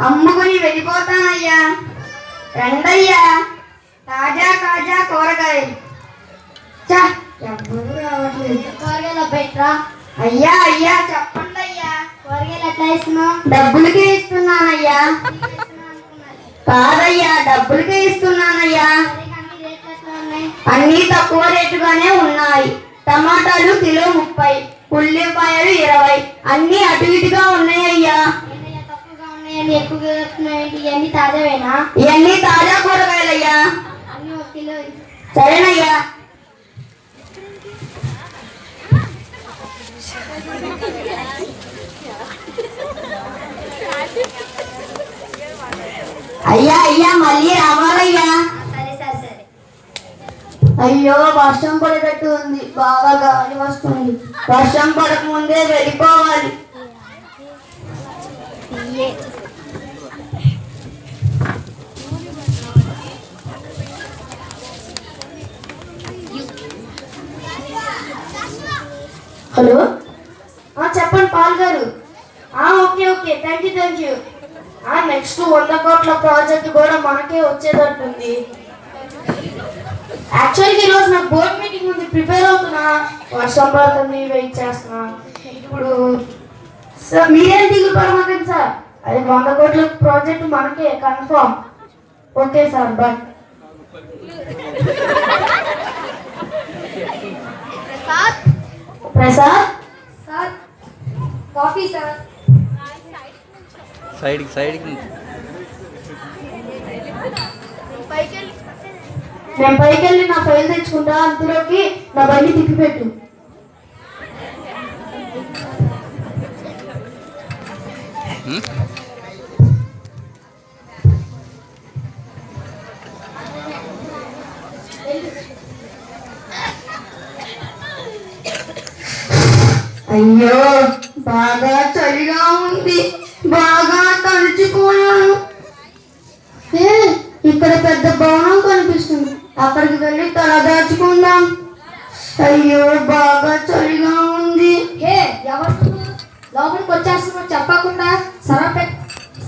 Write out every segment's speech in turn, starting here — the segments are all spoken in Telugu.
అమ్ముకుని వెళ్ళిపోతానయ్యా. రండయ్యా, తాజా తాజా కూరగాయలు. ఎవరు రావట్లేదు. కూరగాయలు పెట్టరా. అయ్యా అయ్యా చెప్పండి అయ్యా. కూరగాయలు ఎట్లా ఇస్తున్నావు? డబ్బులకే ఇస్తున్నానయ్యా. కాదయ్యా, డబ్బులకే ఇస్తున్నానయ్యా. అన్నీ తక్కువ రేటుగానే ఉన్నాయి. టమాటాలు కిలో 30, ఉల్లిపాయలు 20. అన్నీ అటు ఇటుగా ఉన్నాయ్యా. ఎక్కువగా ఇవన్నీ తాజావేనా? ఇవన్నీ తాజా కూరగాయలయ్యా. అన్ని 1 కిలో. సరేనయ్యా. అయ్యా అయ్యా మళ్ళీ రావాలయ్యా. సరే సరే సరే. అయ్యో వర్షం పడేటట్టు ఉంది. బాగా గాలి వస్తుంది. వర్షం పడకముందే వెళ్ళిపోవాలి. హలో, చెప్పండి పాల్ గారు. Okay okay, thank you. Next 100 కోట్ల ప్రాజెక్ట్ కూడా మనకే వచ్చేటట్టుంది. యాక్చువల్గా ఈరోజు నాకు బోర్డ్ మీటింగ్ ఉంది, ప్రిపేర్ అవుతున్నా. వర్షం పడుతుంది, వెయిట్ చేస్తున్నా. ఇప్పుడు సార్ మీరేం దిగులు పడమాకండి సార్. అది 100 కోట్ల ప్రాజెక్ట్ మనకే confirm. Okay sir, bye. Prasad sir, coffee sir. సైడ్కి నేను పైకి వెళ్ళి నా ఫైల్ తెచ్చుకుంటా. అందులోకి నా బండి తిప్పిపెట్టు. అయ్యో బాగా చలిగా ఉంది. బాగా తడిచిపోయాను. ఇక్కడ పెద్ద భవనం కనిపిస్తుంది. అక్కడికి వెళ్ళి తల దాచుకుందాం. అయ్యో బాగా చలిగా ఉంది. ఎవరు లోపలికి వచ్చేస్తున్నావు చెప్పకుండా?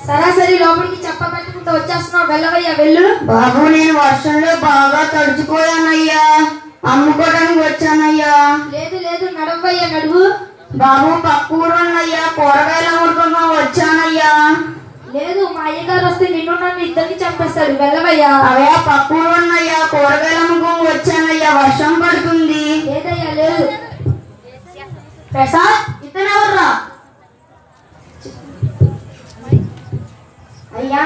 సరాసరి లోపలికి చెప్పబెట్టుకుంటూ వచ్చేస్తున్నావు. వెళ్ళవయ్యా, వెళ్ళు. బాబు నేను వర్షంలో బాగా తడిచిపోయానయ్యా. అమ్ముకోవడానికి వచ్చానయ్యా. లేదు లేదు, నడవయ్యా, నడువు. బాబు పక్క ఊరున్నయ్యా, కూరగాయల ఊరుకున్నా వచ్చానయ్యా. లేదు, మా అయ్యగారు వస్తే నిన్ను నన్ను ఇద్దరికి చంపేస్తాడు. వెళ్ళవయ్యా. అవయా పక్క ఊరున్నయ్యా, కూరగాయల అమ్ముకొని వచ్చానయ్యా. వర్షం పడుతుంది. లేదయ్యా, లేదు. ప్రసాద్, ఇతనెవర్రా? అయ్యా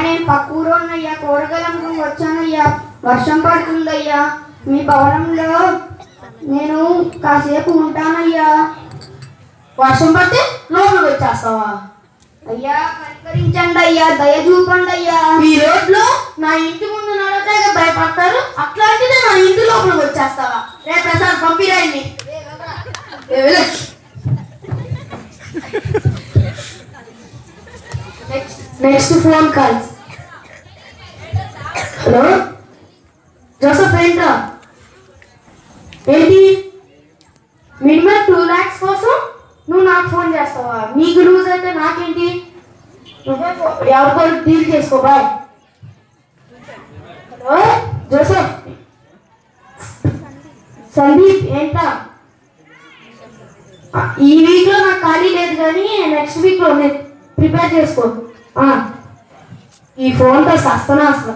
నేను పక్క ఊరున్నయ్యా, కూరగాయల అమ్ముకొని వచ్చానయ్యా. వర్షం పడుతుందయ్యా. మీ భవనంలో నేను కాసేపు ఉంటానయ్యా. వర్షం పడితే లోపలికి వచ్చేస్తావా? అయ్యా కనికరించండి అయ్యా, దయ చూపండి అయ్యా. ఈ రోడ్లో నా ఇంటి ముందు నడవటానికి భయపడతారు, అట్లాంటిదే నా ఇంటి లోపలికి వచ్చేస్తావా? రే ప్రసాద్, పంపిరాయండి. Next phone call. Hello Joseph, ఏంటా? ఏంటి మినిమం 2 lakhs కోసం నువ్వు నాకు ఫోన్ చేస్తావా? నీకు లూజ్ అయితే నాకేంటి? నువ్వే ఎవరికో డీల్ చేసుకో. బాయ్. Hello Joseph. సందీప్, ఏంటా? ఈ వీక్లో నాకు ఖాళీ లేదు, కానీ నెక్స్ట్ వీక్లో నేను ప్రిపేర్ చేసుకో. ఈ ఫోన్తో సస్తనా అసలు.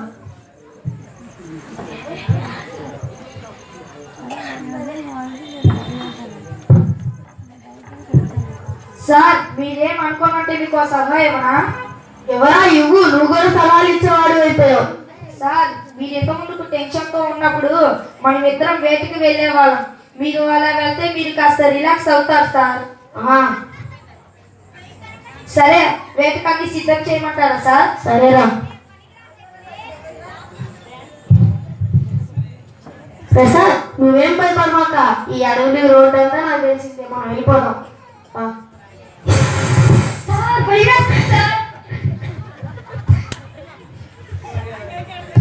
సార్, మీరేం అనుకోనంటే మీకు సలహా ఇవ్వనా? ఎవరా ఇవ్వు. నువ్వు కూడా సలహాలు ఇచ్చేవాడు అయిపోయావు. సార్, మీరు ఇంతకుముందుకు టెన్షన్తో ఉన్నప్పుడు మనం ఇద్దరం వేటకి వెళ్ళేవాళ్ళం. మీరు అలా వెళ్తే మీరు కాస్త రిలాక్స్ అవుతారు సార్. సరే, వేటకాన్ని సిద్ధం చేయమంటారా సార్? సరేరా. ప్రసాద్, నువ్వేం భయపడమాక. ఈ అడవి రోడ్డు అంతా నాకు తెలిసిందే. మనం వెళ్ళిపోదాం.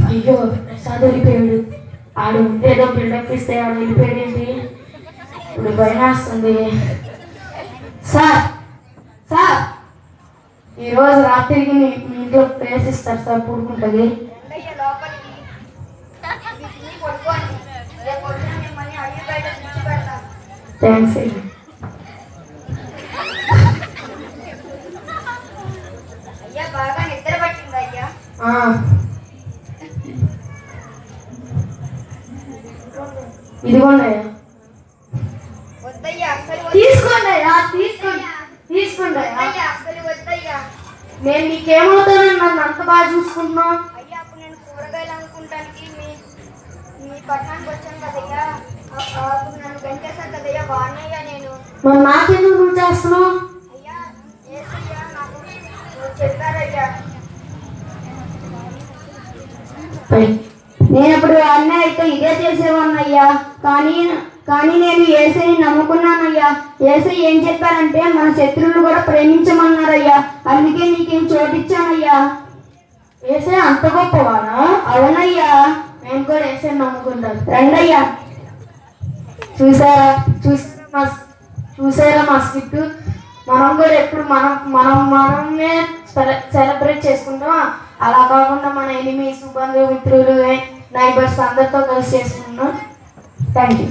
అయ్యో ప్రసాద్ వెళ్ళిపోయాడు. ఆడు ఉంటే ఏదో బిల్డప్ ఇస్తే ఆడు వెళ్ళిపోయాడేంటి? ఇప్పుడు భయం వస్తుంది. సార్ సార్ ఈరోజు రాత్రికి మీ ఇంట్లో ప్లేస్ ఇస్తారు సార్ పడుకుంటుంది. రండయ్య లోపలికి. మీరు తిని పడుకోండి. రేపు పొద్దున మిమ్మల్ని అడిగి బయట తెచ్చిపెడతాను. థ్యాంక్స్. అయ్యా బాగా నిద్ర పట్టింది అయ్యా. ఇదిగోండి అయ్యా. వద్దయ్యా అస్సలు తీసుకోండి అయ్యా, తీసుకోండి అయ్యా. వద్దయ్యా అస్సలు వద్దయ్యా. నేను నీకేమవుతానని నన్ను అంత బాగా చూసుకుంటున్నావు. అయ్యా అప్పుడు నేను కూరగాయలు అనుకుంటానికి మీ పట్టణానికి వచ్చాను కదయ్యా. అప్పుడు నన్ను వెంటేశాను కదయ్యా. వాడినయ్యా నేను. మరి నాకెందుకు నువ్వు చేస్తున్నావు? అయ్యా ఏసయ్యా నాకు చెప్పారయ్యా. నేను అప్పుడు అన్నయ్య అయితే ఇదే చేసేవాడినయ్యా. కానీ నేను ఏసైని నమ్ముకున్నానయ్యా. ఏసై ఏం చెప్పారంటే మన శత్రువులు కూడా ప్రేమించమన్నారయ్యా. అందుకే నీకేం చోటిచ్చానయ్యా. ఏసై అంత గొప్పవాడా? అవునయ్యా. మేము కూడా ఏసై నమ్ముకుంటాం. రండయ్యా. చూసారా మా స్కిట్? మనం కూడా ఎప్పుడు మనమే సెలబ్రేట్ చేసుకుంటాం. అలా కాకుండా మన ఎనిమీస్, బంధుమిత్రులు, నైబర్స్ అందరితో కలిసి చేసుకున్నాం. Thank you.